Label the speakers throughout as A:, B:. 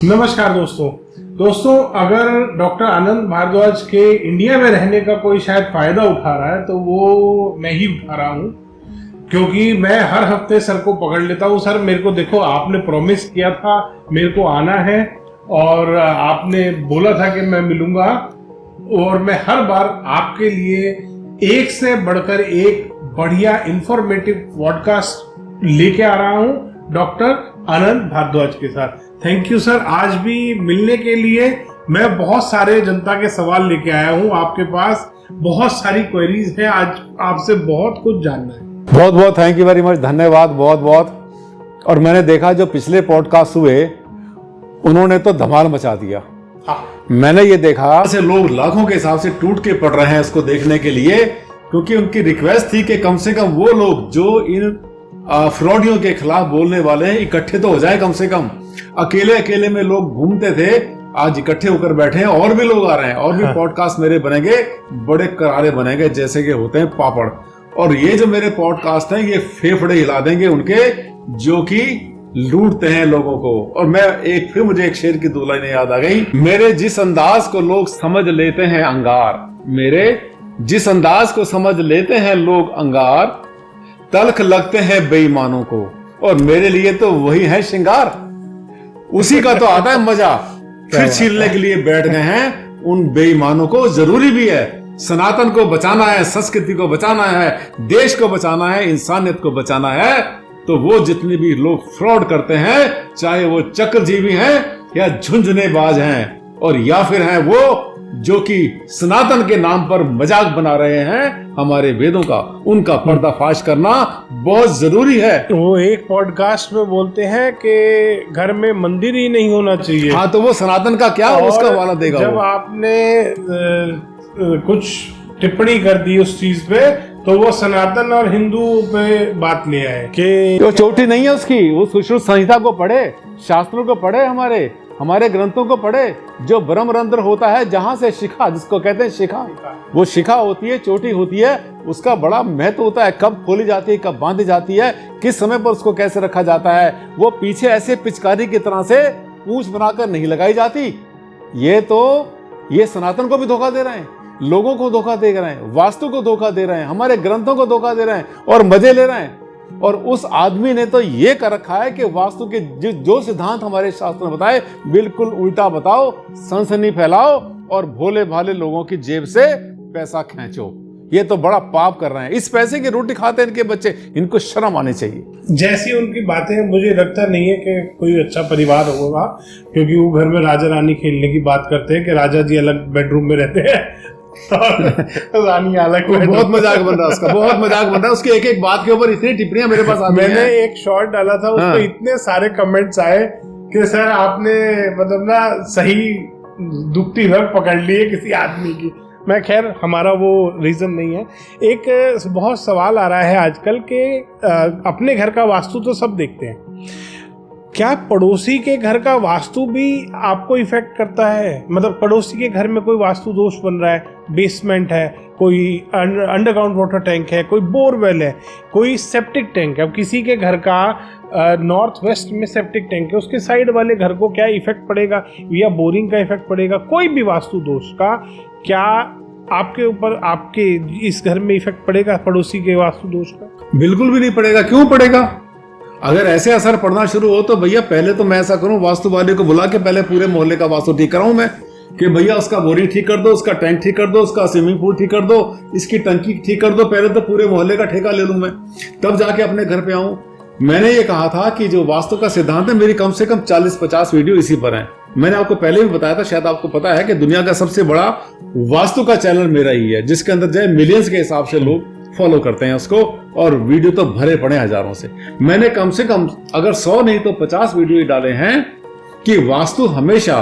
A: नमस्कार दोस्तों अगर डॉक्टर आनंद भारद्वाज के इंडिया में रहने का कोई शायद फायदा उठा रहा है तो वो मैं ही उठा रहा हूँ, क्योंकि मैं हर हफ्ते सर को पकड़ लेता हूँ। सर मेरे को देखो, आपने प्रॉमिस किया था मेरे को आना है और आपने बोला था कि मैं मिलूंगा, और मैं हर बार आपके लिए एक से बढ़कर एक बढ़िया इंफॉर्मेटिव पॉडकास्ट लेके आ रहा हूँ डॉक्टर आनंद भारद्वाज के साथ। थैंक यू सर, आज भी मिलने के लिए। मैं बहुत सारे जनता के सवाल लेके आया हूँ आपके पास, बहुत सारी क्वेरीज हैं, आज आपसे बहुत कुछ जानना है।
B: बहुत बहुत थैंक यू वेरी मच, धन्यवाद बहुत बहुत। और मैंने देखा जो पिछले पॉडकास्ट हुए उन्होंने तो धमाल मचा दिया। मैंने ये देखा से लोग लाखों के हिसाब से टूट के पड़ रहे हैं इसको देखने के लिए, क्योंकि उनकी रिक्वेस्ट थी कि कम से कम वो लोग जो इन फ्रॉडियों के खिलाफ बोलने वाले हैं इकट्ठे तो हो जाए। कम से कम अकेले अकेले में लोग घूमते थे, आज इकट्ठे होकर बैठे हैं और भी लोग आ रहे हैं और भी पॉडकास्ट मेरे बनेंगे, बड़े करारे बनेंगे जैसे कि होते हैं पापड़। और ये जो मेरे पॉडकास्ट हैं ये फेफड़े हिला देंगे उनके जो कि लूटते हैं लोगों को। और मुझे एक शेर की दो लाइनें याद आ गई। मेरे जिस अंदाज को लोग समझ लेते हैं अंगार, मेरे जिस अंदाज को समझ लेते हैं लोग अंगार, तल्ख लगते हैं बेईमानों को, और मेरे लिए तो वही है श्रृंगार। उसी का तो आता है मजा, फिर छीलने के लिए बैठ गए हैं उन बेईमानों को। जरूरी भी है, सनातन को बचाना है, संस्कृति को बचाना है, देश को बचाना है, इंसानियत को बचाना है। तो वो जितने भी लोग फ्रॉड करते हैं, चाहे वो चक्रजीवी हैं या झुंझुनेबाज हैं, और या फिर हैं वो जो कि सनातन के नाम पर मजाक बना रहे हैं हमारे वेदों का, उनका पर्दाफाश करना बहुत जरूरी है।
A: वो एक पॉडकास्ट में बोलते हैं कि घर में मंदिर ही नहीं होना चाहिए।
B: हाँ, तो वो सनातन का क्या उसका वाला देगा।
A: जब आपने कुछ टिप्पणी कर दी उस चीज पे, तो वो सनातन और हिंदू पे बात ले आए कि
B: जो चोटी नहीं है उसकी, वो सुश्रुत संहिता को पढ़े, शास्त्रों को पढ़े, हमारे ग्रंथों को पढ़े। जो ब्रह्मरंध्र होता है, जहां से शिखा, जिसको कहते हैं शिखा, वो शिखा होती है, चोटी होती है, उसका बड़ा महत्व होता है। कब खोली जाती है, कब बांधी जाती है, किस समय पर उसको कैसे रखा जाता है। वो पीछे ऐसे पिचकारी की तरह से पूंछ बनाकर नहीं लगाई जाती। ये सनातन को भी धोखा दे रहे हैं, लोगों को धोखा दे रहे हैं, वास्तु को धोखा दे रहे हैं, हमारे ग्रंथों को धोखा दे रहे हैं और मजे ले रहे हैं। और उस आदमी ने तो ये कर रखा है कि वास्तु के जो सिद्धांत हमारे शास्त्र में बताए बिल्कुल उल्टा बताओ, सनसनी फैलाओ और भोले भाले लोगों की जेब से पैसा खींचो। ये तो बड़ा पाप कर रहे हैं। इस पैसे की रोटी खाते हैं इनके बच्चे, इनको शर्म आनी चाहिए।
A: जैसी उनकी बातें, मुझे लगता नहीं है कि कोई अच्छा परिवार होगा, क्योंकि वो घर में राजा रानी खेलने की बात करते हैं कि राजा जी अलग बेडरूम में रहते हैं और रानी अलग।
B: बहुत मजाक बन रहा है उसका, बहुत मजाक बन रहा है उसकी। एक एक बात के ऊपर इतनी टिप्पणियां मेरे पास आती हैं।
A: मैंने एक शॉर्ट डाला था, उस पर इतने सारे कमेंट्स आए कि सर आपने मतलब ना सही दुखती रग पकड़ ली है किसी आदमी की। मैं खैर, हमारा वो रीजन नहीं है। एक बहुत सवाल आ रहा है आजकल के, अपने घर का वास्तु तो सब देखते हैं, क्या पड़ोसी के घर का वास्तु भी आपको इफेक्ट करता है? मतलब पड़ोसी के घर में कोई वास्तु दोष बन रहा है, बेसमेंट है, कोई अंडरग्राउंड वाटर टैंक है, कोई बोरवेल है, कोई सेप्टिक टैंक है। अब किसी के घर का नॉर्थ वेस्ट में सेप्टिक टैंक है, उसके साइड वाले घर को क्या इफेक्ट पड़ेगा, या बोरिंग का इफेक्ट पड़ेगा, कोई भी वास्तु दोष का क्या आपके ऊपर, आपके इस घर में इफेक्ट पड़ेगा पड़ोसी के वास्तु दोष का?
B: बिल्कुल भी नहीं पड़ेगा। क्यों पड़ेगा? अगर ऐसे असर पड़ना शुरू हो तो भैया पहले तो मैं ऐसा करूं, वास्तु वाले को बुला के पहले पूरे मोहल्ले का वास्तु ठीक कराऊं मैं, कि भैया उसका बोरिंग ठीक कर दो, उसका टैंक ठीक कर दो, उसका स्विमिंग पूल ठीक कर दो, इसकी टंकी ठीक कर दो। पहले तो पूरे मोहल्ले का ठेका ले लूं मैं, तब जाके अपने घर पे आऊं। मैंने ये कहा था कि जो वास्तु का सिद्धांत है, मेरी कम से कम 40-50 वीडियो इसी पर है। मैंने आपको पहले भी बताया था, शायद आपको पता है कि दुनिया का सबसे बड़ा वास्तु का चैनल मेरा ही है, जिसके अंदर जो है मिलियंस के हिसाब से लोग फॉलो करते हैं उसको, और वीडियो तो भरे पड़े हजारों से। मैंने कम से कम अगर 100 नहीं तो 50 वीडियो ही डाले हैं कि वास्तु हमेशा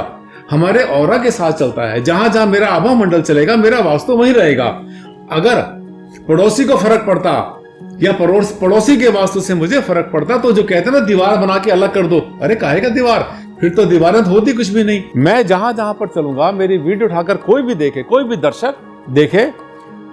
B: हमारे ऑरा के साथ चलता है। जहां जहां मेरा आभा मंडल चलेगा, मेरा वास्तु वहीं रहेगा। अगर पड़ोसी को फर्क पड़ता या पड़ोसी के वास्तु से मुझे फर्क पड़ता, तो जो कहते हैं ना दीवार बना के अलग कर दो, अरे काहे का दीवार, फिर तो दीवारें होती कुछ भी नहीं। मैं जहां जहां पर चलूंगा, मेरी वीडियो उठाकर कोई भी देखे, कोई भी दर्शक देखे,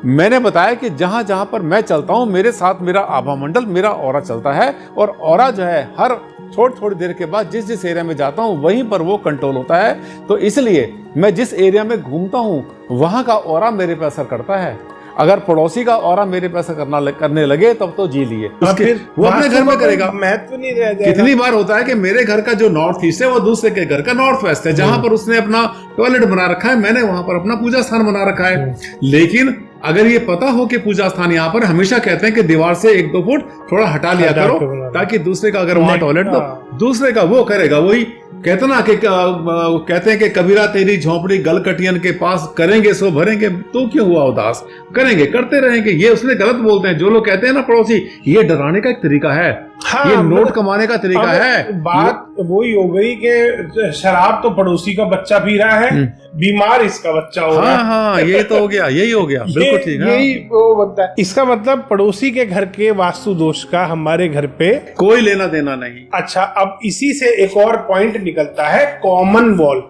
B: मैंने बताया कि जहां जहां पर मैं चलता हूं मेरे साथ मेरा आभा मंडल, मेरा ऑरा चलता है, और ऑरा जो है हर थोड़ी देर के बाद जिस जिस एरिया में जाता हूं वहीं पर वो कंट्रोल होता है। तो इसलिए मैं जिस एरिया में घूमता हूं वहां का ऑरा मेरे पे असर करता है। अगर पड़ोसी का ऑरा मेरे पे असर करने लगे तब तो जी लिए,
A: फिर
B: वो अपने घर में करेगा।
A: महत्व नहीं रह जाएगा।
B: कितनी बार होता है कि मेरे घर का जो नॉर्थ ईस्ट है वो दूसरे के घर का नॉर्थ वेस्ट है, जहां पर उसने अपना टॉयलेट बना रखा है, मैंने वहां पर अपना पूजा स्थान बना रखा है। लेकिन अगर ये पता हो कि पूजा स्थान यहाँ पर, हमेशा कहते हैं कि दीवार से 1-2 फुट थोड़ा हटा लिया करो, ताकि दूसरे का अगर वहां टॉयलेट तो दूसरे का वो करेगा। वही कहते ना कि कहते हैं कि कबीरा तेरी झोंपड़ी गलकटियन के पास, करेंगे सो भरेंगे, तो क्यों हुआ उदास, करेंगे करते रहेंगे। ये उसने गलत बोलते हैं जो लोग कहते हैं ना पड़ोसी, ये डराने का एक तरीका है। हाँ, ये नोट कमाने का तरीका है।
A: बात वही हो गई कि शराब तो पड़ोसी का बच्चा पी रहा है, बीमार इसका बच्चा हो रहा है।
B: हाँ, यही तो हो गया, यही हो गया, बिल्कुल ठीक है।
A: यही वो बनता है। इसका मतलब पड़ोसी के घर के वास्तु दोष का हमारे घर पे
B: कोई लेना देना नहीं।
A: अच्छा, अब इसी से एक और पॉइंट निकलता है, कॉमन वॉल।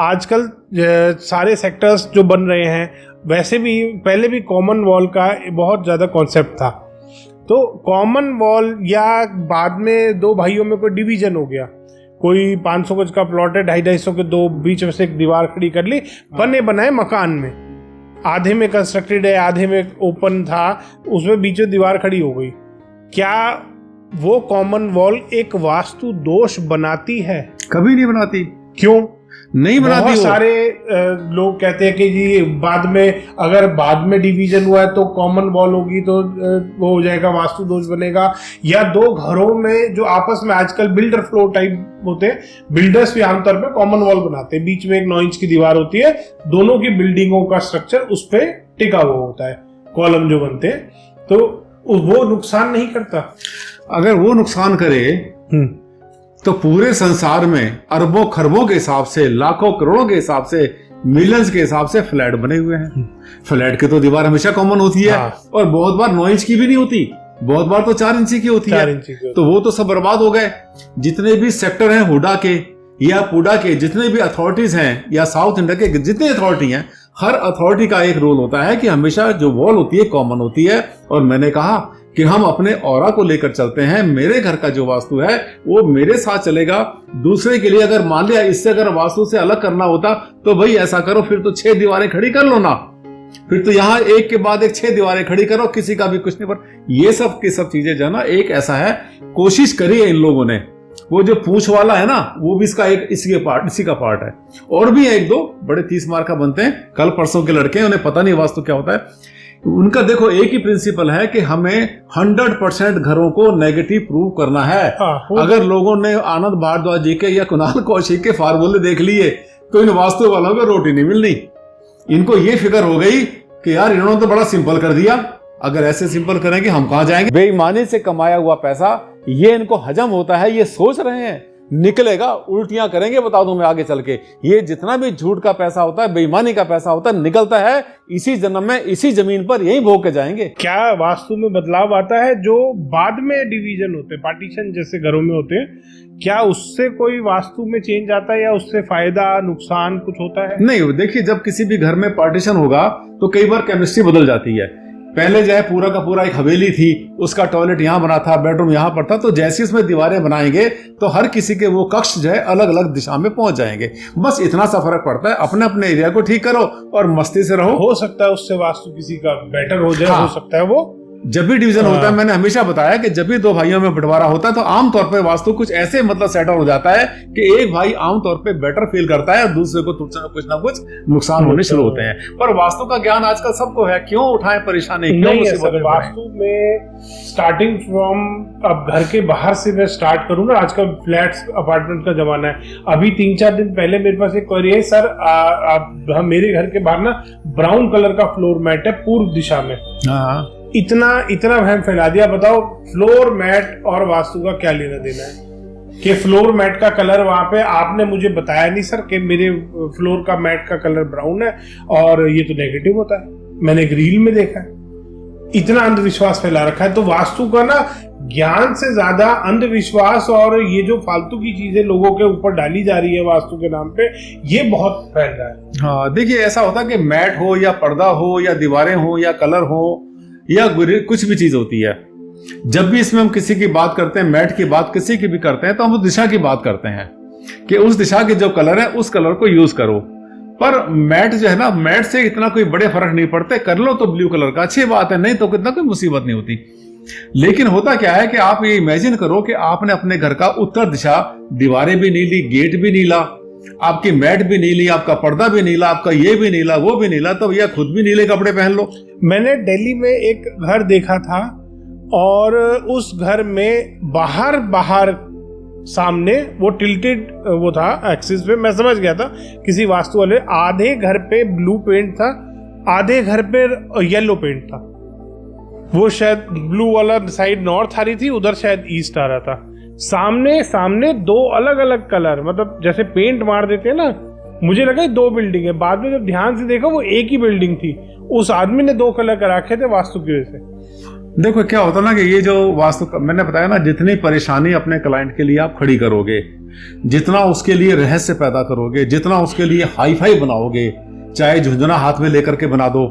A: आजकल सारे सेक्टर्स जो बन रहे हैं, वैसे भी पहले भी कॉमन वॉल का बहुत ज्यादा कॉन्सेप्ट था। तो कॉमन वॉल या बाद में दो भाइयों में कोई डिवीजन हो गया, कोई 500 गज का प्लॉट है, 250-250 के दो बीच में से एक दीवार खड़ी कर ली, बने बनाए मकान में, आधे में कंस्ट्रक्टेड है आधे में ओपन था, उसमें बीच में दीवार खड़ी हो गई। क्या वो कॉमन वॉल एक वास्तु दोष बनाती है?
B: कभी नहीं बनाती।
A: क्यों
B: नहीं बनाती?
A: बहुत सारे लोग कहते हैं कि जी बाद में, अगर बाद में डिवीजन हुआ है तो कॉमन वॉल होगी तो वो हो जाएगा, वास्तु दोष बनेगा। या दो घरों में जो आपस में आजकल बिल्डर फ्लोर टाइप होते हैं, बिल्डर्स भी आमतौर पे कॉमन वॉल बनाते हैं, बीच में एक 9 इंच की दीवार होती है, दोनों की बिल्डिंगों का स्ट्रक्चर उस पर टिका हुआ होता है, कॉलम जो बनते हैं, तो वो नुकसान नहीं करता।
B: अगर वो नुकसान करे तो पूरे संसार में अरबों खरबों के हिसाब से, लाखों करोड़ों के हिसाब से, मिलियंस के हिसाब से फ्लैट बने हुए हैं। फ्लैट की तो दीवार हमेशा कॉमन होती है। हाँ। और बहुत बार 9 इंच की भी नहीं होती, बहुत बार तो 4 इंच की होती है। तो वो तो सब बर्बाद हो गए। जितने भी सेक्टर हैं हुडा के या पूडा के, जितने भी अथॉरिटीज हैं या साउथ इंडिया के जितने अथॉरिटी हैं, हर अथॉरिटी का एक रोल होता है कि हमेशा जो वॉल होती है कॉमन होती है। और मैंने कहा कि हम अपने ऑरा को लेकर चलते हैं। मेरे घर का जो वास्तु है वो मेरे साथ चलेगा। दूसरे के लिए अगर मान लिया इससे अगर वास्तु से अलग करना होता तो भाई ऐसा करो, फिर तो 6 दीवारें खड़ी कर लो ना, फिर तो यहाँ एक के बाद एक 6 दीवारें खड़ी करो, किसी का भी कुछ नहीं। पर ये सब की सब चीजें जो है ना, एक ऐसा है, कोशिश करी है इन लोगों ने। वो जो पूंछ वाला है ना, वो भी इसका एक इसी का पार्ट है। और भी 1-2 बड़े 30 मार्क का बनते हैं, कल परसों के लड़के हैं, उन्हें पता नहीं वास्तु क्या होता है। उनका देखो एक ही प्रिंसिपल है कि हमें 100% घरों को नेगेटिव प्रूव करना है। अगर लोगों ने आनंद भारद्वाज जी के या कुणाल कौशिक के फार्मूले देख लिए तो इन वास्तु वालों को रोटी नहीं मिलनी। इनको ये फिक्र हो गई कि यार इन्होंने तो बड़ा सिंपल कर दिया, अगर ऐसे सिंपल करेंगे हम कहां जाएंगे। बेईमानी से कमाया हुआ पैसा ये इनको हजम होता है, ये सोच रहे हैं निकलेगा, उल्टियां करेंगे, बता दूं मैं आगे चल के। ये जितना भी झूठ का पैसा होता है, बेईमानी का पैसा होता है, निकलता है इसी जन्म में, इसी जमीन पर यही भोग के जाएंगे।
A: क्या वास्तु में बदलाव आता है जो बाद में डिवीजन होते हैं, पार्टीशन जैसे घरों में होते हैं, क्या उससे कोई वास्तु में चेंज आता है या उससे फायदा नुकसान कुछ होता है? नहीं,
B: देखिए जब किसी भी घर में पार्टीशन होगा तो कई बार केमिस्ट्री बदल जाती है। पहले जो है पूरा का पूरा एक हवेली थी, उसका टॉयलेट यहाँ बना था, बेडरूम यहाँ पर था, तो जैसे इसमें दीवारें बनाएंगे तो हर किसी के वो कक्ष जो है अलग अलग दिशा में पहुंच जाएंगे। बस इतना सा फर्क पड़ता है। अपने अपने एरिया को ठीक करो और मस्ती से रहो।
A: हो सकता है उससे वास्तु किसी का बेटर हो जाए। हाँ। हो सकता है वो
B: जब भी डिवीजन होता है, मैंने हमेशा बताया कि जब भी 2 भाइयों में बंटवारा होता है तो आमतौर पर वास्तु कुछ ऐसे मतलब सेटल हो जाता है कि एक भाई आमतौर पे बेटर फील करता है और दूसरे को कुछ ना कुछ नुकसान होने शुरू होते हैं। पर वास्तु का ज्ञान आजकल सबको है, क्यों उठाएं परेशानी, क्यों मुसीबत।
A: वास्तु में स्टार्टिंग फ्रॉम, अब घर के बाहर से मैं स्टार्ट करूँ ना, आजकल फ्लैट्स अपार्टमेंट का जमाना है। अभी 3-4 दिन पहले मेरे पास एक क्वेरी है, सर मेरे घर के बाहर ना ब्राउन कलर का फ्लोर मैट है पूर्व दिशा में। इतना वहम फैला दिया। बताओ फ्लोर मैट और वास्तु का क्या लेना देना है? कि फ्लोर मैट का कलर वहां पे आपने मुझे बताया नहीं सर कि मेरे फ्लोर का मैट का कलर ब्राउन है और ये तो नेगेटिव होता है, मैंने एक रील में देखा है। इतना अंधविश्वास फैला रखा है। तो वास्तु का ना ज्ञान से ज्यादा अंधविश्वास और ये जो फालतू की चीजें लोगों के ऊपर डाली जा रही है वास्तु के नाम पे, ये बहुत फैल रहा है।
B: हाँ देखिए, ऐसा होता है कि मैट हो या पर्दा हो या दीवारें हो या कलर हो या कुछ भी चीज होती है, जब भी इसमें हम किसी की बात करते हैं, मैट की बात किसी की भी करते हैं, तो हम उस दिशा की बात करते हैं कि उस दिशा के जो कलर है उस कलर को यूज करो। पर मैट जो है ना, मैट से इतना कोई बड़े फर्क नहीं पड़ते, कर लो तो ब्लू कलर का, अच्छी बात है, नहीं तो कितना कोई मुसीबत नहीं होती। लेकिन होता क्या है कि आप ये इमेजिन करो कि आपने अपने घर का उत्तर दिशा, दीवारें भी नीली, गेट भी नीला, आपकी मैट भी नीली, आपका पर्दा भी नीला, आपका ये भी नीला, वो भी नीला, तो भैया खुद भी नीले कपड़े पहन लो।
A: मैंने दिल्ली में एक घर देखा था और उस घर में बाहर सामने वो टिल्टेड वो था एक्सिस पे, मैं समझ गया था किसी वास्तु वाले, आधे घर पे ब्लू पेंट था, आधे घर पे येलो पेंट था। वो शायद ब्लू वाला साइड नॉर्थ आ रही थी, उधर शायद ईस्ट आ रहा था। सामने दो अलग अलग कलर, मतलब जैसे पेंट मार देते हैं ना, मुझे लगा 2 बिल्डिंग है, बाद में जब ध्यान से देखा वो एक ही बिल्डिंग थी। उस आदमी ने 2 कलर करा रखे थे वास्तु की वजह से।
B: देखो क्या होता ना कि ये जो वास्तु, मैंने बताया ना, जितनी परेशानी अपने क्लाइंट के लिए आप खड़ी करोगे, जितना उसके लिए रहस्य पैदा करोगे, जितना उसके लिए हाई फाई बनाओगे, चाहे झुंझुना हाथ में लेकर के बना दो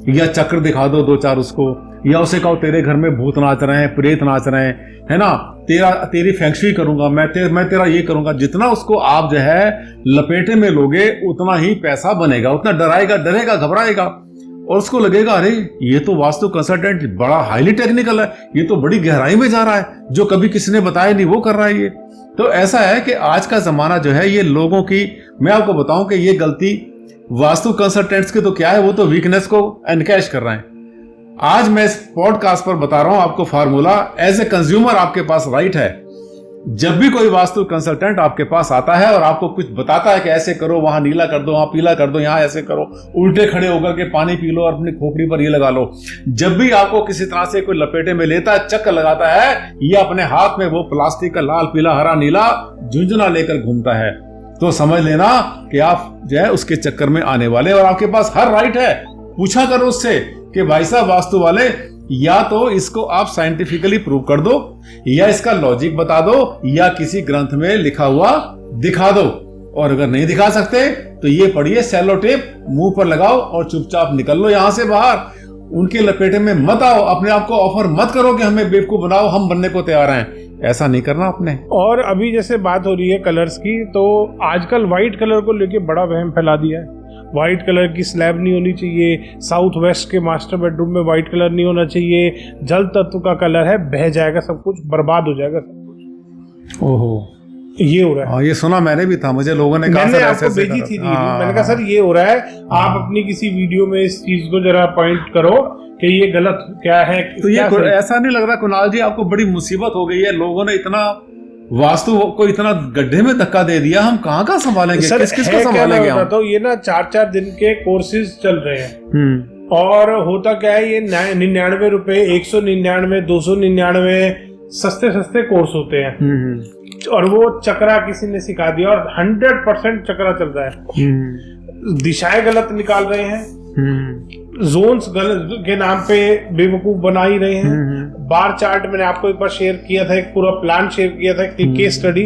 B: या चक्र दिखा दो 2-4 उसको, या उसे कहो तेरे घर में भूत नाच रहे हैं, प्रेत नाच रहे हैं, है ना, तेरी फेंक्शुई करूंगा मैं तेरा ये करूंगा, जितना उसको आप जो है लपेटे में लोगे उतना ही पैसा बनेगा, उतना डरेगा घबराएगा, और उसको लगेगा अरे ये तो वास्तु कंसल्टेंट बड़ा हाईली टेक्निकल है, ये तो बड़ी गहराई में जा रहा है, जो कभी किसी ने बताया नहीं वो कर रहा है ये। तो ऐसा है कि आज का जमाना जो है ये लोगों की, मैं आपको बताऊं कि ये गलती वास्तु कंसल्टेंट्स की तो क्या है, वो तो वीकनेस को एनकैश कर रहे हैं। आज मैं इस पॉडकास्ट पर बता रहा हूं आपको फार्मूला, एज ए कंज्यूमर आपके पास राइट है। जब भी कोई वास्तु कंसल्टेंट आपके पास आता है और आपको कुछ बताता है कि ऐसे करो, वहां नीला कर दो, वहां पीला कर दो, यहां ऐसे करो, उल्टे खड़े होकर के पानी पी लो और अपनी खोपड़ी पर ये लगा लो, जब भी आपको किसी तरह से कोई लपेटे में लेता है, चक्कर लगाता है, ये अपने हाथ में वो प्लास्टिक का लाल पीला हरा नीला झुंझुना लेकर घूमता है, तो समझ लेना कि आप जो है उसके चक्कर में आने वाले। और आपके पास हर राइट है, पूछा करो उससे कि भाई साहब वास्तु वाले, या तो इसको आप साइंटिफिकली प्रूव कर दो, या इसका लॉजिक बता दो, या किसी ग्रंथ में लिखा हुआ दिखा दो, और अगर नहीं दिखा सकते तो ये पढ़िए, सेलो टेप मुंह पर लगाओ और चुपचाप निकल लो यहां से बाहर। उनके लपेटे में मत आओ, अपने आप को ऑफर मत करो कि हमें बेवकूफ बनाओ, हम बनने को तैयार हैं, ऐसा नहीं करना आपने।
A: और अभी जैसे बात हो रही है कलर्स की, तो आजकल व्हाइट कलर को लेके बड़ा वहम फैला दिया है। व्हाइट कलर की स्लैब नहीं होनी चाहिए, साउथ वेस्ट के मास्टर बेडरूम में व्हाइट कलर नहीं होना चाहिए, जल तत्व का कलर है, बह जाएगा सब कुछ, बर्बाद हो जाएगा सब कुछ।
B: ओहो,
A: ये हो रहा है।
B: ये सुना मैंने भी था, मुझे लोगों ने कहा,
A: मैंने आपको भेजी थी रील, मैंने कहा सर ये हो रहा है, आप अपनी किसी वीडियो में इस चीज को जरा पॉइंट करो कि ये गलत क्या है।
B: तो ये ऐसा नहीं लग रहा कुणाल जी आपको बड़ी मुसीबत हो गई है, लोगों ने इतना वास्तु को इतना गड्ढे में धक्का दे दिया, हम कहाँ संभालेंगे, किसको संभालेंगे हम?
A: तो ये ना 4-4 दिन के कोर्सेज चल रहे हैं, और होता क्या है, ये 99 रुपए, 199, 299 सस्ते कोर्स होते हैं, और वो चक्रा किसी ने सिखा दिया, और 100% चक्रा चल रहा है, दिशाएं गलत निकाल रहे हैं, जोन्स गलत के नाम पे बेवकूफ बना ही रहे हैं। बार चार्ट मैंने आपको एक बार शेयर किया था, एक पूरा प्लान शेयर किया था, एक केस स्टडी,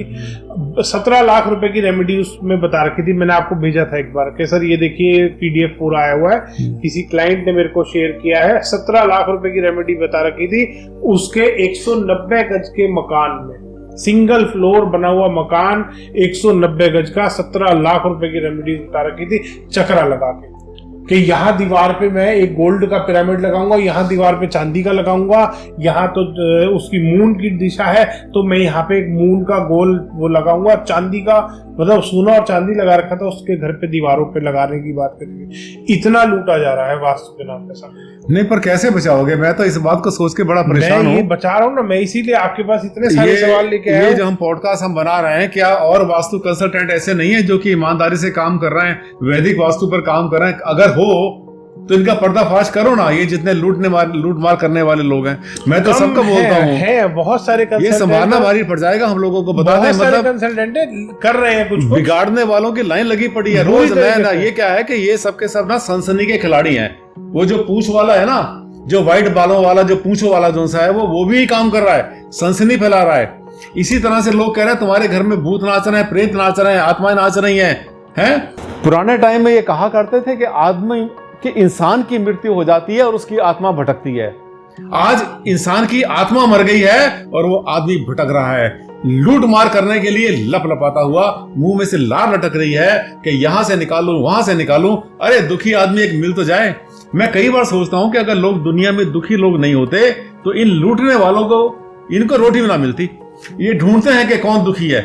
A: 17 लाख रुपए की रेमेडी उसमें बता रखी थी, मैंने आपको भेजा था एक बार कि सर ये देखिए PDF पूरा आया हुआ है, किसी क्लाइंट ने मेरे को शेयर किया है, 17 लाख रुपए की रेमेडी बता रखी थी, उसके 190 गज के मकान में, सिंगल फ्लोर बना हुआ मकान 190 गज का, 17 लाख रुपए की रेमेडी बता रखी थी, चक्रा लगा के कि यहाँ दीवार पे मैं एक गोल्ड का पिरामिड लगाऊंगा, यहाँ दीवार पे चांदी का लगाऊंगा, यहाँ तो उसकी मून की दिशा है तो मैं यहाँ पे एक मून का गोल वो लगाऊंगा, चांदी का, मतलब सोना और चांदी लगा रखा था उसके घर पे दीवारों पे लगाने की बात करेंगे। इतना लूटा जा रहा है वास्तु के नाम पे सब।
B: नहीं, पर कैसे बचाओगे? मैं तो इस बात को सोच के बड़ा परेशान हूँ।
A: बचा रहा हूँ ना मैं, इसीलिए आपके पास इतने सारे सवाल लेके आया।
B: ये जो हम पॉडकास्ट हम बना रहे हैं, क्या और वास्तु कंसल्टेंट ऐसे नहीं है जो कि ईमानदारी से काम कर रहे हैं, वैदिक वास्तु पर काम कर रहे हैं? अगर हो तो इनका पर्दाफाश करो ना, ये जितने लूट मार करने वाले लोग हैं, मैं तो सबको बोलता हूँ,
A: है बहुत सारे
B: ये संभालना भारी पड़ जाएगा हम लोगों को, बता दें, मतलब
A: कंसल्टेंट कर रहे हैं कुछ
B: बिगाड़ने वालों की लाइन लगी पड़ी है रोज नया। ये क्या है कि ये सबके सब ना सनसनी के खिलाड़ी हैं। वो जो पूंछ वाला है ना, जो व्हाइट बालों वाला, जो पूंछों वाला जो सा है, वो भी काम कर रहा है, सनसनी फैला रहा है। इसी तरह से लोग कह रहे हैं तुम्हारे घर में भूत नाच रहे हैं, प्रेत नाच रहे हैं, आत्माएं नाच रही हैं। पुराने टाइम में ये कहा करते थे कि आदमी कि इंसान की मृत्यु हो जाती है और उसकी आत्मा भटकती है। आज इंसान की आत्मा मर गई है और वो आदमी भटक रहा है, लूट मार करने के लिए लपलपाता हुआ, मुंह में से लार लटक रही है कि यहां से निकालूं वहां से निकालूं। अरे दुखी आदमी एक मिल तो जाए। मैं कई बार सोचता हूं कि अगर लोग दुनिया में दुखी लोग नहीं होते तो इन लूटने वालों को इनको रोटी भी ना मिलती। ये ढूंढते हैं कि कौन दुखी है,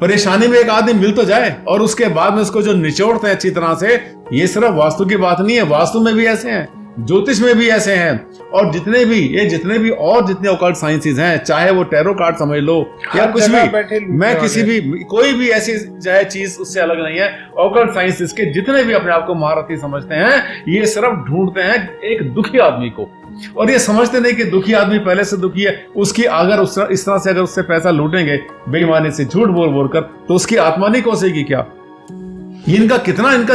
B: परेशानी में एक आदमी मिल तो जाए और उसके बाद में उसको जो निचोड़ते हैं अच्छी तरह से। ये सिर्फ वास्तु की बात नहीं है, वास्तु में भी ऐसे हैं, ज्योतिष में भी ऐसे हैं, और जितने भी और जितने ऑकल्ट साइंसेज हैं, चाहे वो टैरो कार्ड समझ लो या कुछ भी, मैं किसी भी कोई भी ऐसी चाहे चीज उससे अलग नहीं है। ऑकल्ट साइंसेज के जितने भी अपने आप को महारथी समझते हैं, ये सिर्फ ढूंढते हैं एक दुखी आदमी को, और ये समझते नहीं कि दुखी आदमी पहले से दुखी है। उसकी अगर इस तरह से अगर उससे पैसा लूटेंगे बेईमानी से, झूठ बोल कर, तो उसकी आत्मा नहीं कोसेगी क्या? इनका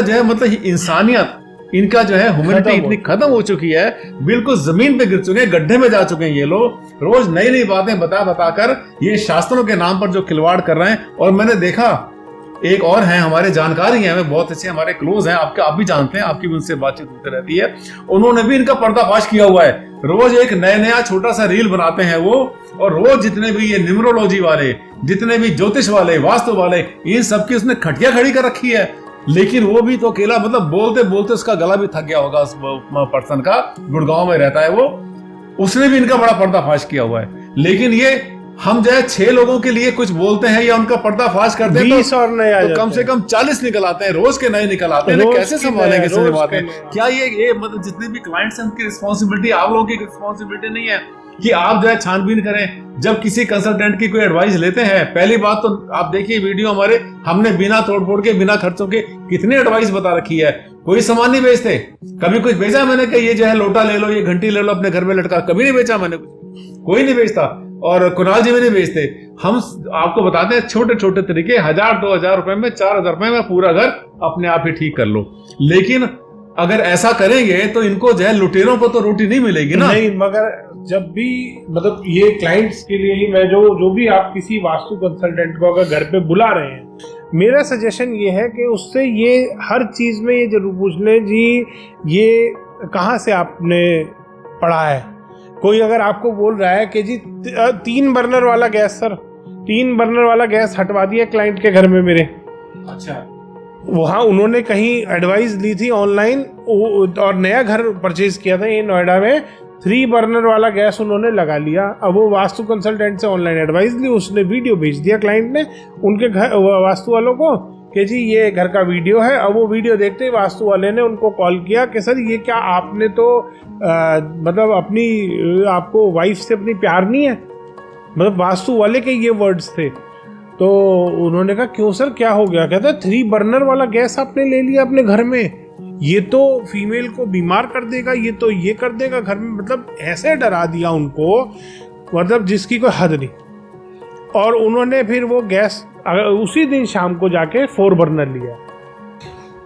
B: जो है मतलब इंसानियत, इनका जो है ह्यूमैनिटी इतनी खत्म हो चुकी है, बिल्कुल जमीन पे गिर चुके हैं, गड्ढे में जा चुके हैं ये लोग। रोज नई नई बातें बता कर ये शास्त्रों के नाम पर जो खिलवाड़ कर रहे हैं। और मैंने देखा एक और हैं, हमारे जानकारी हैं, हमें बहुत अच्छे हमारे क्लोज हैं, आप भी जानते हैं, आपकी भी उनसे बातचीत होती रहती है। उन्होंने भी इनका पर्दाफाश किया हुआ है। रोज एक नया छोटा सा रील बनाते हैं वो, और रोज जितने भी ये न्यूमरोलॉजी वाले, जितने भी ज्योतिष वाले, वास्तु वाले, इन सबकी उसने खटिया खड़ी कर रखी है। लेकिन वो भी तो अकेला, मतलब बोलते बोलते उसका गला भी थक गया होगा उस पर्सन का, गुड़गांव में रहता है वो, उसने भी इनका बड़ा पर्दाफाश किया हुआ है। लेकिन ये हम जो है 6 लोगों के लिए कुछ बोलते हैं या उनका पर्दाफाश करते हैं
A: 20 और नए
B: तो कम से कम 40 निकल आते हैं, रोज के नए निकल आते हैं। कैसे संभालेंगे? सही बात है। क्या ये मतलब जितने भी क्लाइंट्स हैं उनकी रिस्पॉन्सिबिलिटी, आप लोगों की रिस्पॉन्सिबिलिटी नहीं है कि आप जो है छानबीन करें? जब किसी कंसल्टेंट की कोई एडवाइस लेते हैं, पहली बात तो आप देखिए वीडियो हमारे, हमने बिना तोड़-फोड़ के, बिना खर्चों के कितनी एडवाइस बता रखी है। कोई सामान नहीं बेचते। कभी कुछ बेचा मैंने कि ये जो है लोटा ले लो, ये घंटी ले लो, अपने घर में लटका? कभी नहीं बेचा मैंने, कोई नहीं बेचता। और कुणाल जी भी नहीं बेचते। हम आपको बताते हैं छोटे छोटे तरीके, 1000-2000 रुपए में, 4000 रुपए में पूरा घर अपने आप ही ठीक कर लो। लेकिन अगर ऐसा करेंगे तो इनको जो है लुटेरों को तो रोटी नहीं मिलेगी ना।
A: नहीं, मगर जब भी मतलब ये क्लाइंट्स के लिए ही मैं जो भी आप किसी वास्तु कंसल्टेंट को अगर घर पे बुला रहे हैं, मेरा सजेशन ये है कि उससे ये हर चीज में ये जरूर पूछ लें जी ये कहाँ से आपने पढ़ा है। कोई अगर आपको बोल रहा है कि जी 3 बर्नर वाला गैस, सर 3 बर्नर वाला गैस हटवा दिया क्लाइंट के घर में मेरे,
B: अच्छा,
A: वहाँ उन्होंने कहीं एडवाइस ली थी ऑनलाइन और नया घर परचेज किया था ये नोएडा में, 3 बर्नर वाला गैस उन्होंने लगा लिया। अब वो वास्तु कंसल्टेंट से ऑनलाइन एडवाइस ली, उसने वीडियो भेज दिया क्लाइंट ने उनके घर वास्तु वालों को कि जी ये घर का वीडियो है। अब वो वीडियो देखते ही वास्तु वाले ने उनको कॉल किया कि सर ये क्या आपने तो मतलब अपनी आपको वाइफ से अपनी प्यार नहीं है, मतलब वास्तु वाले के ये वर्ड्स थे। तो उन्होंने कहा क्यों सर क्या हो गया? कहता 3 बर्नर वाला गैस आपने ले लिया अपने घर में, ये तो फीमेल को बीमार कर देगा, ये तो ये कर देगा घर में। मतलब ऐसे डरा दिया उनको, मतलब जिसकी कोई हद नहीं। और उन्होंने फिर वो गैस उसी दिन शाम को जाके 4 बर्नर लिया।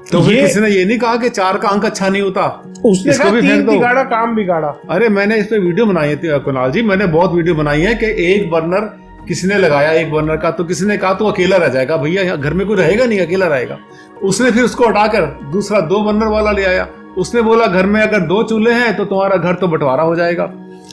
B: तो फिर किसी ने ये नहीं कहा कि 4 का अंक अच्छा नहीं होता?
A: उसने कहा 3 बिगाड़ा काम बिगाड़ा।
B: अरे मैंने इस पे वीडियो बनाई थी कुणाल जी, मैंने बहुत वीडियो बनाई है कि 1 बर्नर किसी ने लगाया 1 बर्नर का, तो किसी ने कहा तो अकेला रह जाएगा भैया, घर में कोई रहेगा नहीं, अकेला रहेगा। उसने फिर उसको हटाकर दूसरा 2 बर्नर वाला ले आया। उसने बोला घर में अगर 2 चूल्हे हैं तो तुम्हारा घर तो बंटवारा हो जाएगा।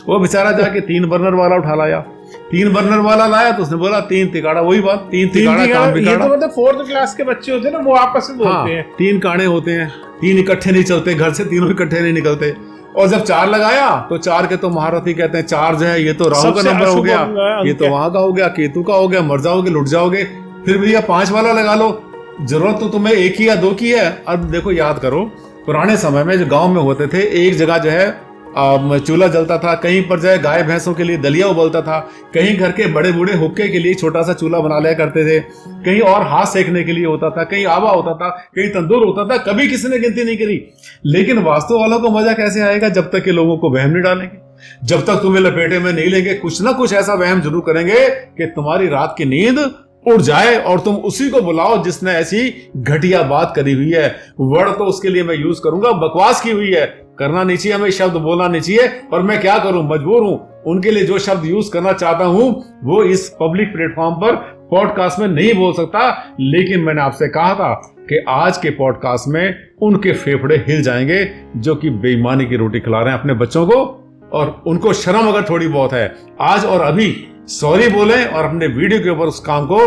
B: वो बेचारा जाके 3 बर्नर वाला उठा लाया। 3 बर्नर वाला लाया तो उसने बोला 3 तिगाड़ा, वही बात, 3 तिगाड़ा काम बिगाड़ा।
A: ये तो मतलब 4th क्लास के बच्चे होते हैं ना, वो आपस में बोलते हैं।
B: 3 कांडे होते हैं, 3 इकट्ठे नहीं चलते, घर से तीनों इकट्ठे नहीं निकलते। और जब 4 लगाया तो 4 के तो महारथी कहते हैं 4 जो है ये तो राहु का नंबर हो गया, ये तो वहां का हो गया, केतु का हो गया, मर जाओगे, लुट जाओगे। फिर भैया 5 वाला लगा लो, जरूरत तो तुम्हें 1 की या 2 की है। अब देखो याद करो, पुराने समय में जो गांव में होते थे, एक जगह जो है चूल्हा जलता था, कहीं पर जो है गाय भैंसों के लिए दलिया उबलता था, कहीं घर के बड़े बूढ़े हुक्के के लिए छोटा सा चूल्हा बना लिया करते थे, कहीं और हाथ सेकने के लिए होता था, कहीं आवा होता था, कहीं तंदूर होता था। कभी किसी ने गिनती नहीं करी। लेकिन वास्तु वालों को मजा कैसे आएगा? जब तक के लोगों को वहम नहीं डालेंगे, जब तक तुम्हें लपेटे में नहीं लेंगे, कुछ ना कुछ ऐसा वहम जरूर करेंगे कि तुम्हारी रात की नींद उड़ जाए और तुम उसी को बुलाओ जिसने ऐसी घटिया बात करी हुई है। वर्ड तो उसके लिए मैं यूज करूंगा, बकवास की हुई है, करना नहीं चाहिए, हमें शब्द बोलना नहीं चाहिए। और मैं क्या करूं, मजबूर हूं। उनके लिए जो शब्द यूज करना चाहता हूं वो इस पब्लिक प्लेटफॉर्म पर पॉडकास्ट में नहीं बोल सकता, लेकिन मैंने आपसे कहा था कि आज के पॉडकास्ट में उनके फेफड़े हिल जाएंगे जो कि बेईमानी की रोटी खिला रहे हैं अपने बच्चों को, और उनको शर्म अगर थोड़ी बहुत है आज और अभी सॉरी बोलें और अपने वीडियो के ऊपर उस काम को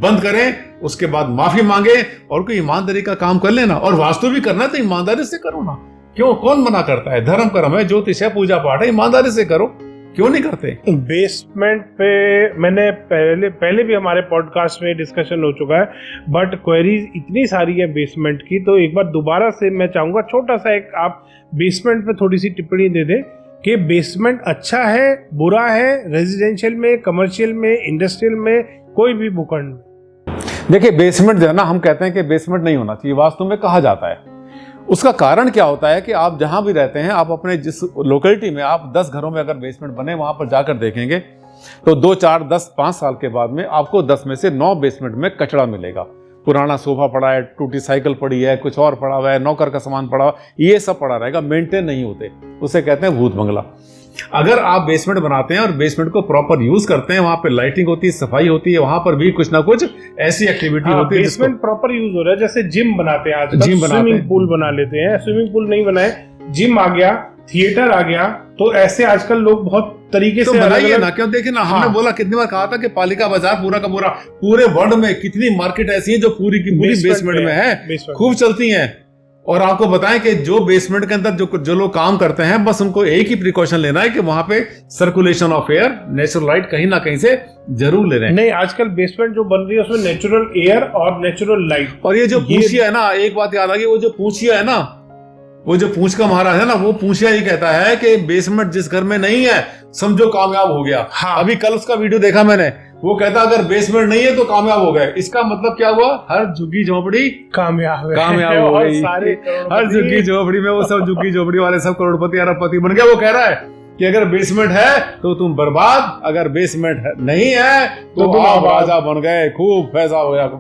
B: बंद करें, उसके बाद माफी मांगे और कोई ईमानदारी का काम कर लेना। और वास्तु भी करना है तो ईमानदारी से करो ना, क्यों, कौन मना करता है? धर्म कर्म है, ज्योतिष है, पूजा पाठ है, ईमानदारी से करो, क्यों नहीं करते?
A: बेसमेंट पे मैंने पहले भी हमारे पॉडकास्ट में डिस्कशन हो चुका है, बट क्वेरीज इतनी सारी है बेसमेंट की, तो एक बार दोबारा से मैं चाहूंगा छोटा सा एक आप बेसमेंट पे थोड़ी सी टिप्पणी दे दें कि बेसमेंट अच्छा है, बुरा है, रेजिडेंशियल में, कमर्शियल में, इंडस्ट्रियल में, कोई भी भूखंड में।
B: देखिए बेसमेंट जो है ना, हम कहते हैं कि बेसमेंट नहीं होना चाहिए, वास्तव में कहा जाता है। उसका कारण क्या होता है कि आप जहां भी रहते हैं, आप अपने जिस लोकेलिटी में आप 10 घरों में अगर बेसमेंट बने वहां पर जाकर देखेंगे तो 2, 4, 10, 5 साल के बाद में आपको 10 में से 9 बेसमेंट में कचरा मिलेगा। पुराना सोफा पड़ा है, टूटी साइकिल पड़ी है, कुछ और पड़ा हुआ है, नौकर का सामान पड़ा हुआ, ये सब पड़ा रहेगा, मेंटेन नहीं होते, उसे कहते हैं भूत बंगला। अगर आप बेसमेंट बनाते हैं और बेसमेंट को प्रॉपर यूज करते हैं, वहां पे लाइटिंग होती है, सफाई होती है, वहां पर भी कुछ ना कुछ ऐसी एक्टिविटी होती है।
A: बेसमेंट प्रॉपर यूज हो रहा है, जैसे जिम बनाते हैं आजकल, स्विमिंग पूल बना लेते हैं, स्विमिंग पूल नहीं बनाए, जिम आ गया, थिएटर आ गया, तो ऐसे आजकल लोग बहुत तरीके से
B: बनाइए ना, क्यों? देखिए ना, हमने बोला कितनी बार कहा था कि पालिका बाजार पूरा का पूरा, पूरे वर्ल्ड में कितनी मार्केट ऐसी है जो पूरी की पूरी बेसमेंट में है, खूब चलती है। और आपको बताएं कि जो बेसमेंट के अंदर जो लोग काम करते हैं, बस उनको एक ही प्रिकॉशन लेना है कि वहां पे circulation of air, natural light कहीं ना कहीं से जरूर ले रहे हैं।
A: नहीं, आजकल बेसमेंट जो बन रही है उसमें नेचुरल एयर और नेचुरल लाइट।
B: और ये जो पूछिया है ना, एक बात याद आ गई, वो जो पूछिया है ना, वो जो पूंछ का महाराज है ना, वो पूछिया ही कहता है कि बेसमेंट जिस घर में नहीं है समझो कामयाब हो गया।
A: हाँ।
B: अभी कल उसका वीडियो देखा मैंने, वो कहता अगर बेसमेंट नहीं है तो कामयाब हो गए। इसका मतलब क्या हुआ? हर झुग्गी झोपड़ी
A: कामयाब
B: हो गई। हर झुग्गी झोपड़ी में वो सब झुग्गी झोपड़ी वाले सब करोड़पति अरबपति बन गए। वो कह रहा है कि अगर बेसमेंट है तो तुम बर्बाद, अगर बेसमेंट नहीं है तो तुम राजा बन गए, खूब पैसा हो गया।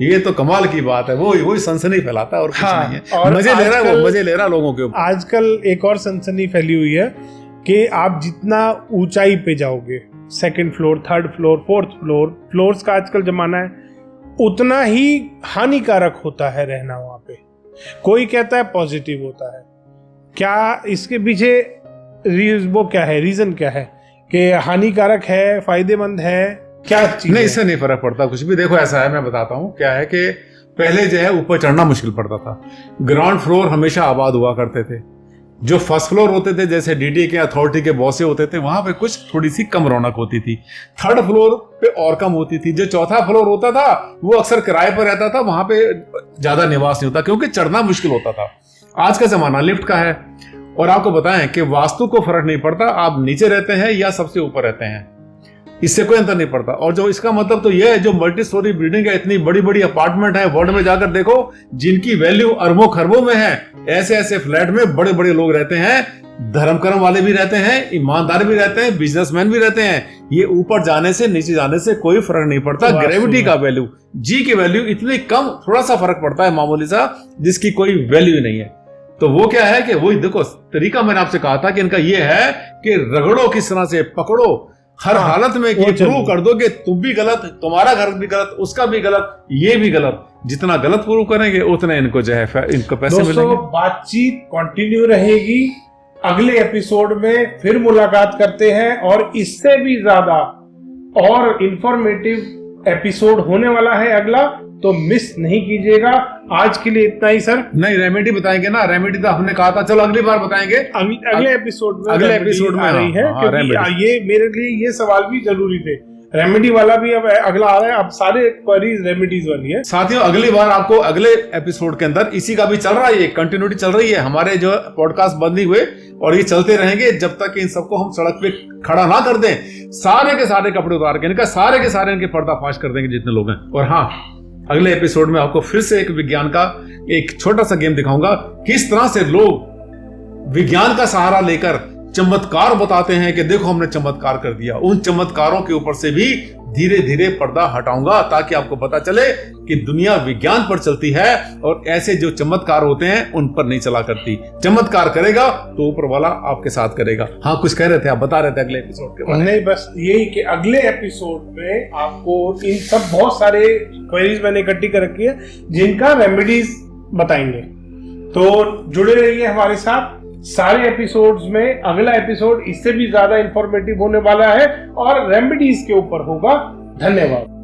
B: ये तो कमाल की बात है, वो सनसनी फैलाता है और कुछ नहीं है। और मजे ले रहा है, वो मजे ले रहा है लोगों के ऊपर।
A: आजकल एक और सनसनी फैली हुई है कि आप जितना ऊंचाई पे जाओगे, 2nd floor, 3rd floor, 4th floor, floors का आजकल जमाना है, उतना ही हानिकारक होता है रहना वहां पे। कोई कहता है पॉजिटिव होता है, क्या इसके पीछे वो क्या है, रीजन क्या है कि हानिकारक है, फायदेमंद है, क्या चीज?
B: नहीं, इससे नहीं फर्क पड़ता कुछ भी। देखो ऐसा है, मैं बताता हूँ क्या है कि पहले जो है ऊपर चढ़ना मुश्किल पड़ता था, ग्राउंड फ्लोर हमेशा आबाद हुआ करते थे। जो फर्स्ट फ्लोर होते थे, जैसे डीडी के अथॉरिटी के बॉसे होते थे, वहां पे कुछ थोड़ी सी कम रौनक होती थी। 3rd फ्लोर पे और कम होती थी। जो 4था फ्लोर होता था वो अक्सर किराए पर रहता था, वहां पे ज्यादा निवास नहीं होता क्योंकि चढ़ना मुश्किल होता था। आज का जमाना लिफ्ट का है। और आपको बताएं कि वास्तु को फर्क नहीं पड़ता आप नीचे रहते हैं या सबसे ऊपर रहते हैं, इससे कोई अंतर नहीं पड़ता। और जो इसका मतलब तो यह है, जो मल्टी स्टोरी बिल्डिंग है, इतनी बड़ी बड़ी अपार्टमेंट है, वर्ल्ड में जाकर देखो जिनकी वैल्यू अरबों खरबों में है, ऐसे ऐसे फ्लैट में बड़े बड़े लोग रहते हैं, धर्म कर्म वाले भी रहते हैं, ईमानदार भी रहते हैं, बिजनेसमैन भी रहते हैं। ये ऊपर जाने से नीचे जाने से कोई फर्क नहीं पड़ता। ग्रेविटी का वैल्यू, जी की वैल्यू इतनी कम, थोड़ा सा फर्क पड़ता है मामूली सा, जिसकी कोई वैल्यू ही नहीं है। तो वो क्या है कि वही देखो तरीका मैंने आपसे कहा था कि इनका ये है कि रगड़ो, किस तरह से पकड़ो हर हालत में, कि प्रूव कर दो कि तुम भी गलत, तुम्हारा घर भी गलत, उसका भी गलत, ये भी गलत। जितना गलत प्रूव करेंगे उतने इनको जो है इनको पैसे मिलेंगे।
A: बातचीत कंटिन्यू रहेगी, अगले एपिसोड में फिर मुलाकात करते हैं और इससे भी ज्यादा और इंफॉर्मेटिव एपिसोड होने वाला है अगला, तो मिस नहीं कीजिएगा। आज के लिए इतना ही सर।
B: नहीं, रेमेडी बताएंगे ना, रेमेडी तो हमने कहा था, चलो अगली बार बताएंगे,
A: अगले एपिसोड में।
B: अगले एपिसोड में
A: आ रही है, क्योंकि ये मेरे लिए ये सवाल भी जरूरी थे। रेमेडी वाला भी अब अगला आ रहा है, अब सारे क्वेरीज रेमेडीज वाली है।
B: साथियों, अगली बार आपको अगले एपिसोड के अंदर, इसी का भी चल रहा है, ये कंटिन्यूटी चल रही है, हमारे जो पॉडकास्ट बंद नहीं हुए और ये चलते रहेंगे जब तक इन सबको हम सड़क पे खड़ा ना कर दें। सारे के सारे कपड़े उतार के इनका, सारे के सारे इनके पर्दाफाश कर देंगे जितने लोग हैं। और हाँ, अगले एपिसोड में आपको फिर से एक विज्ञान का एक छोटा सा गेम दिखाऊंगा, किस तरह से लोग विज्ञान का सहारा लेकर चमत्कार बताते हैं कि देखो हमने चमत्कार कर दिया, उन चमत्कारों के ऊपर से भी धीरे धीरे पर्दा हटाऊंगा ताकि आपको पता चले कि दुनिया विज्ञान पर चलती है और ऐसे जो चमत्कार होते हैं उन पर नहीं चला करती। चमत्कार करेगा तो ऊपर वाला आपके साथ करेगा। हाँ, कुछ कह रहे थे आप, बता रहे थे अगले एपिसोड के बारे में।
A: नहीं, बस यही कि अगले एपिसोड में आपको इन सब बहुत सारे क्वेरीज मैंने इकट्ठी कर रखी है जिनका रेमेडीज बताएंगे। तो जुड़े रहिए हमारे साथ सारे एपिसोड्स में। अगला एपिसोड इससे भी ज्यादा इंफॉर्मेटिव होने वाला है और रेमेडीज के ऊपर होगा। धन्यवाद।